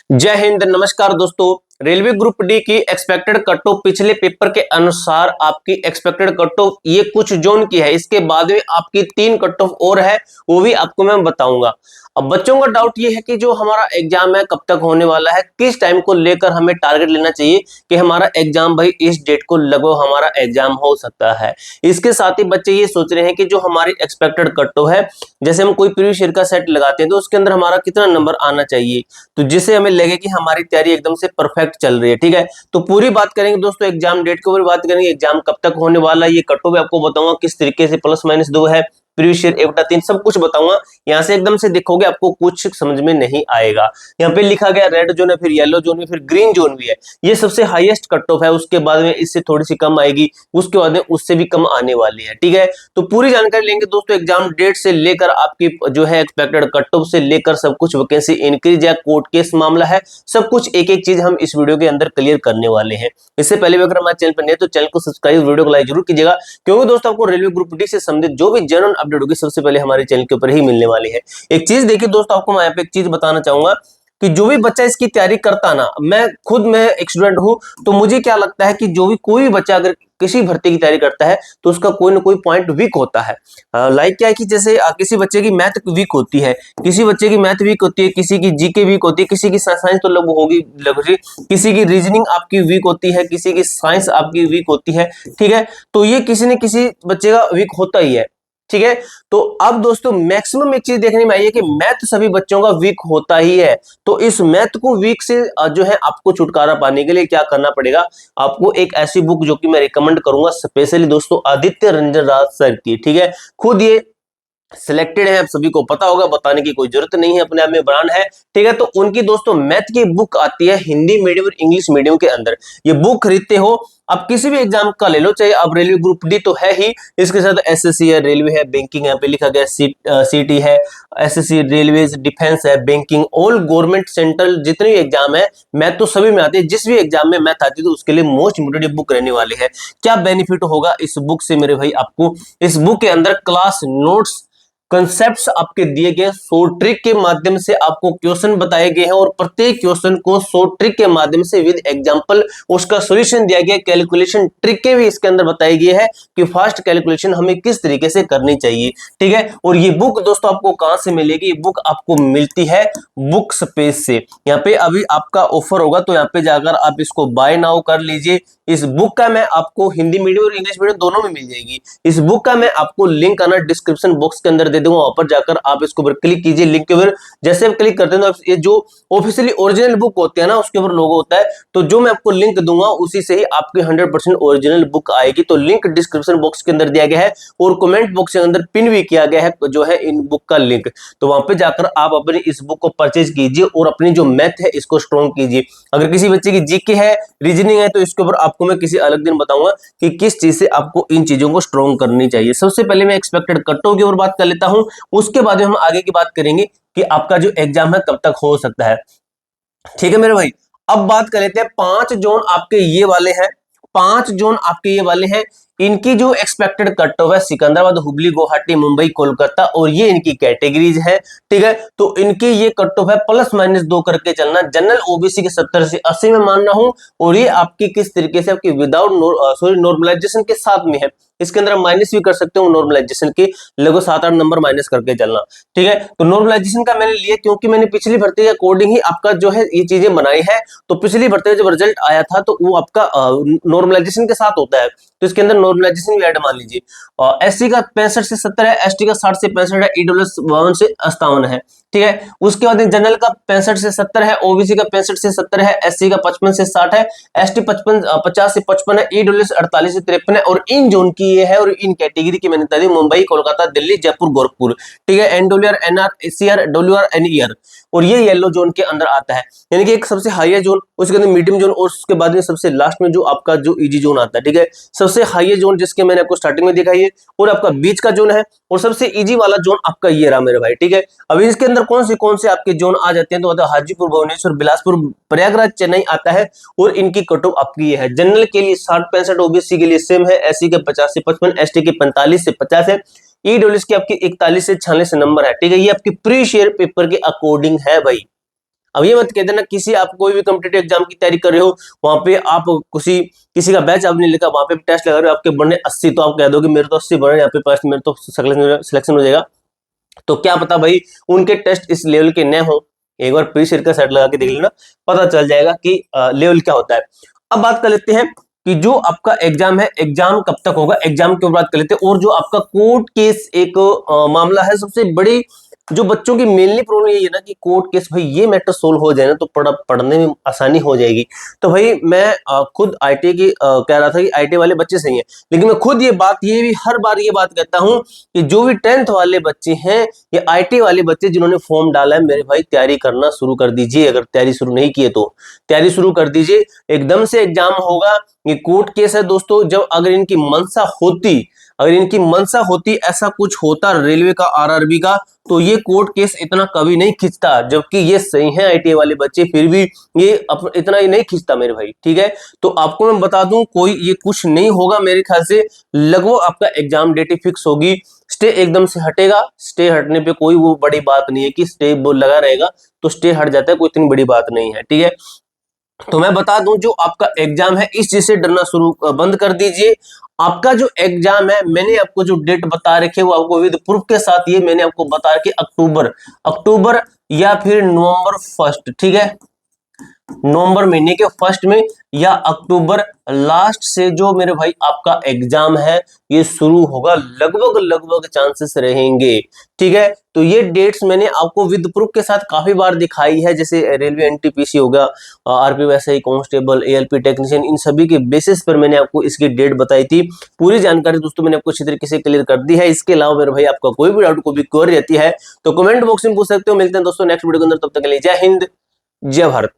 जय हिंद, नमस्कार दोस्तों। रेलवे ग्रुप डी की एक्सपेक्टेड कट ऑफ पिछले पेपर के अनुसार आपकी एक्सपेक्टेड कट ऑफ ये कुछ जोन की है। इसके बाद में आपकी 3 कट ऑफ और है, वो भी आपको मैं बताऊंगा। अब बच्चों का डाउट ये है कि जो हमारा एग्जाम है कब तक होने वाला है, किस टाइम को लेकर हमें टारगेट लेना चाहिए कि हमारा एग्जाम भाई इस डेट को लगभग हमारा एग्जाम हो सकता है। इसके साथ ही बच्चे ये सोच रहे हैं कि जो हमारी एक्सपेक्टेड कट ऑफ है, जैसे हम कोई प्रीवियस ईयर का सेट लगाते हैं तो उसके अंदर हमारा कितना नंबर आना चाहिए, तो जिससे हमें लगे कि हमारी तैयारी एकदम से परफेक्ट चल रही है। ठीक है, तो पूरी बात करेंगे दोस्तों, एग्जाम डेट के ऊपर बात करेंगे, एग्जाम कब तक होने वाला है, ये कट ऑफ आपको बताऊंगा किस तरीके से, प्लस माइनस 2 है, प्रीवियस ईयर 1/3 सब कुछ बताऊंगा। यहां से एकदम से देखोगे आपको कुछ समझ में नहीं आएगा। यहाँ पे लिखा गया रेड जोन है, फिर येलो जोन है, फिर ग्रीन जोन भी है। ये सबसे हाईएस्ट कट ऑफ है, उसके बाद में इससे थोड़ी सी कम आएगी, उसके बाद में उससे भी कम आने वाली है। ठीक है, तो पूरी जानकारी लेंगे दोस्तों, एग्जाम डेट से लेकर आपकी जो है एक्सपेक्टेड कट ऑफ से लेकर सब कुछ, वैकेंसी इंक्रीज या कोर्ट केस मामला है, सब कुछ एक एक चीज हम इस वीडियो के अंदर क्लियर करने वाले हैं। इससे पहले भी अगर हमारे चैनल पर नए तो चैनल को सब्सक्राइब, वीडियो को लाइक जरूर कीजिएगा, क्योंकि दोस्तों आपको रेलवे ग्रुप डी से संबंधित जो भी जनरल अपडेट होगी सबसे पहले हमारे चैनल के ऊपर ही मिलने वाली है। एक चीज देखिए दोस्तों, आपको मैं यहाँ पे एक चीज बताना चाहूंगा कि जो भी बच्चा इसकी तैयारी करता ना, मैं एक स्टूडेंट हूं, तो मुझे क्या लगता है कि जो भी कोई भी बच्चा अगर किसी भर्ती की तैयारी करता है तो उसका कोई ना कोई पॉइंट वीक होता है। लाइक क्या है कि जैसे किसी बच्चे की मैथ वीक होती है, किसी बच्चे की मैथ वीक होती है, किसी की जीके वीक होती है, किसी की साइंस तो लगभग होगी, किसी की रीजनिंग आपकी वीक होती है, किसी की साइंस आपकी वीक होती है। ठीक है, तो ये किसी न किसी बच्चे का वीक होता ही है। ठीक है, तो अब दोस्तों मैक्सिमम एक चीज देखने में आई है कि मैथ सभी बच्चों का वीक होता ही है। तो इस मैथ को वीक से जो है आपको छुटकारा पाने के लिए क्या करना पड़ेगा, आपको एक ऐसी बुक जो कि मैं रिकमेंड करूंगा स्पेशली दोस्तों, आदित्य रंजन राज सर की। ठीक है, खुद ये सिलेक्टेड है, आप सभी को पता होगा, बताने की कोई जरूरत नहीं है, अपने आप में ब्रांड है। ठीक है, तो उनकी दोस्तों मैथ की बुक आती है हिंदी मीडियम और इंग्लिश मीडियम के अंदर। ये बुक खरीदते हो आप किसी भी एग्जाम का ले लो, चाहे आप रेलवे ग्रुप डी तो है ही, इसके साथ एसएससी है, रेलवे है, बैंकिंग यहाँ पे लिखा गया सीटी है, एसएससी, रेलवे, डिफेंस है, बैंकिंग, ऑल गवर्नमेंट सेंट्रल जितने भी एग्जाम है मैथ तो सभी में आते हैं। जिस भी एग्जाम में मैथ आती है तो उसके लिए मोस्ट इम्पोर्टेंट बुक रहने वाली है। क्या बेनिफिट होगा इस बुक से मेरे भाई, आपको इस बुक के अंदर क्लास नोट्स, कंसेप्ट्स आपके दिए गए, 100 ट्रिक के माध्यम से आपको क्वेश्चन बताए गए हैं और प्रत्येक क्वेश्चन को 100 ट्रिक के माध्यम से विद एग्जांपल उसका सॉल्यूशन दिया गया, कैलकुलेशन ट्रिकें भी इसके अंदर बताई गई है कि फास्ट कैलकुलेशन हमें किस तरीके से करनी चाहिए। ठीक है, और ये बुक दोस्तों आपको कहां से मिलेगी, ये बुक आपको मिलती है बुक स्पेस से। यहाँ पे अभी आपका ऑफर होगा तो यहाँ पे जाकर आप इसको बाय नाउ कर लीजिए। इस बुक का मैं आपको हिंदी मीडियम और इंग्लिश मीडियम दोनों में मिल जाएगी। इस बुक का मैं आपको लिंक आना डिस्क्रिप्शन बॉक्स के अंदर दे दूंगा, वहां पर जाकर आप इसके ऊपर क्लिक कीजिए। लिंक के ऊपर जैसे आप क्लिक करते हैं तो ये जो ऑफिशियली ओरिजिनल बुक होती है ना, उसके ऊपर लोगो होता है, तो जो मैं आपको लिंक दूंगा उसी से ही आपकी 100% ओरिजिनल बुक आएगी। तो लिंक डिस्क्रिप्शन बॉक्स के अंदर दिया गया है और कमेंट बॉक्स के अंदर पिन भी किया गया है जो है इन बुक का लिंक। तो वहां पे जाकर आप अपनी इस बुक को परचेज कीजिए और अपनी जो मैथ है इसको स्ट्रॉन्ग कीजिए। अगर किसी बच्चे की जीके है, रीजनिंग है, तो इसके ऊपर आपको मैं किसी अलग दिन बताऊंगा कि किस चीज से आपको इन चीजों को स्ट्रॉन्ग करनी चाहिए। सबसे पहले मैं एक्सपेक्टेड कट ऑफ की ओर बात कर लेता हूं, उसके बाद में हम आगे की बात करेंगे कि आपका जो एग्जाम है कब तक हो सकता है। ठीक है मेरे भाई, अब बात कर लेते हैं 5 जोन आपके ये वाले हैं, 5 जोन आपके ये वाले हैं। इनकी जो एक्सपेक्टेड कट ऑफ है सिकंदराबाद, हुबली, गुवाहाटी, मुंबई, कोलकाता, और ये इनकी कैटेगरीज है। ठीक है, तो इनकी ये कट ऑफ है प्लस माइनस 2 करके चलना। जनरल ओबीसी के 70 से 80 में मानना हूं, और ये आपकी किस तरीके से आपकी विदाउट नॉर्मलाइजेशन के साथ में है। इसके अंदर माइनस भी कर सकते हो नॉर्मलाइजेशन के, लगभग 7-8 नंबर माइनस करके चलना। ठीक है, तो नॉर्मलाइजेशन का मैंने लिया क्योंकि मैंने पिछली भर्ती के अकॉर्डिंग ही आपका जो है ये चीजें बनाई है। तो पिछली भर्ती का जब रिजल्ट आया था तो वो आपका नॉर्मलाइजेशन के साथ होता है, तो इसके अंदर नॉर्मलाइजेशन भी ऐड मान लीजिए। एससी का 65 से 70 है, एसटी का 60 से 65 है, ईडब्ल्यूएस 52 से 57 है। ठीक है, उसके बाद जनरल का 65 से 70 है, ओबीसी का 65 से 70 है, एससी का 55 से 60 है, एसटी 50 से 55 है, ईडब्ल्यूएस 48 से 53 है, और इन जोन की ये है, और इन कैटेगरी की मैंने बता दी मुंबई, कोलकाता, दिल्ली, जयपुर, गोरखपुर। ठीक है, NWR, NR, ACR, WR, NER, और ये येलो जोन के अंदर आता है, यानी कि एक सबसे हाईएस्ट जोन, उसके अंदर मीडियम जोन, और उसके बाद में सबसे लास्ट में जो आपका जो इजी जोन आता है। ठीक है, सबसे हाईएस्ट जोन जिसके मैंने आपको स्टार्टिंग में दिखाई है, और आपका बीच का जोन है, और सबसे इजी वाला जोन आपका ये रहा मेरे भाई। ठीक है, अब इसके अंदर कौन से आपके जोन आ जाते हैं, तो हाजीपुर, भुवनेश्वर, बिलासपुर, प्रयागराज, चेन्नई आता है, और इनकी कट ऑफ आपकी ये है। जनरल के लिए 60-65, ओबीसी के लिए सेम है, एससी के 50 से 55, एसटी के 45 से 50 है, ईडब्ल्यूएस की आपकी 41 से 46 नंबर है। ठीक है, ये आपकी प्रीवियस ईयर पेपर के अकॉर्डिंग है भाई। अब ये मत कह देना किसी आप कोई भी कॉम्पिटेटिव एग्जाम की तैयारी कर रहे हो, वहां पे आप किसी का बैच आपने लिखा, वहां पे टेस्ट लगा रहे हो, आपके बने 80, तो आप कह दो कि मेरे तो 80 बने, यहाँ पे पास मेरे तो सिलेक्शन हो जाएगा। तो क्या पता भाई उनके टेस्ट इस लेवल के न हो, एक बार प्री सीट का सेट लगा के देख लेना, पता चल जाएगा कि लेवल क्या होता है। अब बात कर लेते हैं कि जो आपका एग्जाम है, एग्जाम कब तक होगा, एग्जाम के ऊपर बात कर लेते हैं। और जो आपका कोर्ट केस एक मामला है, सबसे बड़ी जो बच्चों की मेनली प्रॉब्लम यही है ना कि कोर्ट केस, भाई ये मैटर सोल्व हो जाए ना तो पढ़ने में आसानी हो जाएगी। तो भाई मैं खुद आईटी की कह रहा था कि आईटी वाले बच्चे सही हैं, लेकिन मैं खुद ये भी हर बार ये बात कहता हूं कि जो भी 10th वाले बच्चे हैं या आईटी वाले बच्चे जिन्होंने फॉर्म डाला है, मेरे भाई तैयारी करना शुरू कर दीजिए। अगर तैयारी शुरू नहीं की है तो तैयारी शुरू कर दीजिए, एकदम से एग्जाम होगा। ये कोर्ट केस है दोस्तों, जब अगर इनकी मंशा होती ऐसा कुछ होता रेलवे का, आरआरबी का, तो ये कोर्ट केस इतना कभी नहीं खींचता। जबकि ये सही है आईटी वाले बच्चे, फिर भी ये इतना ही नहीं खींचता मेरे भाई, ठीक है। तो आपको मैं बता दूं कोई ये कुछ नहीं होगा मेरे ख्याल से, लगभग आपका एग्जाम डेट फिक्स होगी। स्टे एकदम से हटेगा, स्टे हटने पे कोई वो बड़ी बात नहीं है कि स्टे लगा रहेगा तो स्टे हट जाता है, कोई इतनी बड़ी बात नहीं है, ठीक है। तो मैं बता दूं जो आपका एग्जाम है, इस चीज से डरना शुरू बंद कर दीजिए। आपका जो एग्जाम है, मैंने आपको जो डेट बता रखी है वो आपको विद प्रूफ के साथ, ये मैंने आपको बता रखी अक्टूबर या फिर नवंबर फर्स्ट, ठीक है, नवंबर महीने के फर्स्ट में या अक्टूबर लास्ट से जो मेरे भाई आपका एग्जाम है ये शुरू होगा, लगभग चांसेस रहेंगे, ठीक है। तो ये डेट्स मैंने आपको विद प्रूफ के साथ काफी बार दिखाई है, जैसे रेलवे एनटीपीसी होगा, RPO SI constable, ALP technician, इन सभी के बेसिस पर मैंने आपको इसकी डेट बताई थी। पूरी जानकारी दोस्तों मैंने आपको अच्छी तरीके से क्लियर कर दी है। इसके अलावा मेरे भाई आपका कोई भी डाउट, कोई भी क्वेरी रहती है तो कमेंट बॉक्स में पूछ सकते हो। मिलते हैं दोस्तों नेक्स्ट वीडियो के अंदर, तब तक के लिए जय हिंद, जय भारत।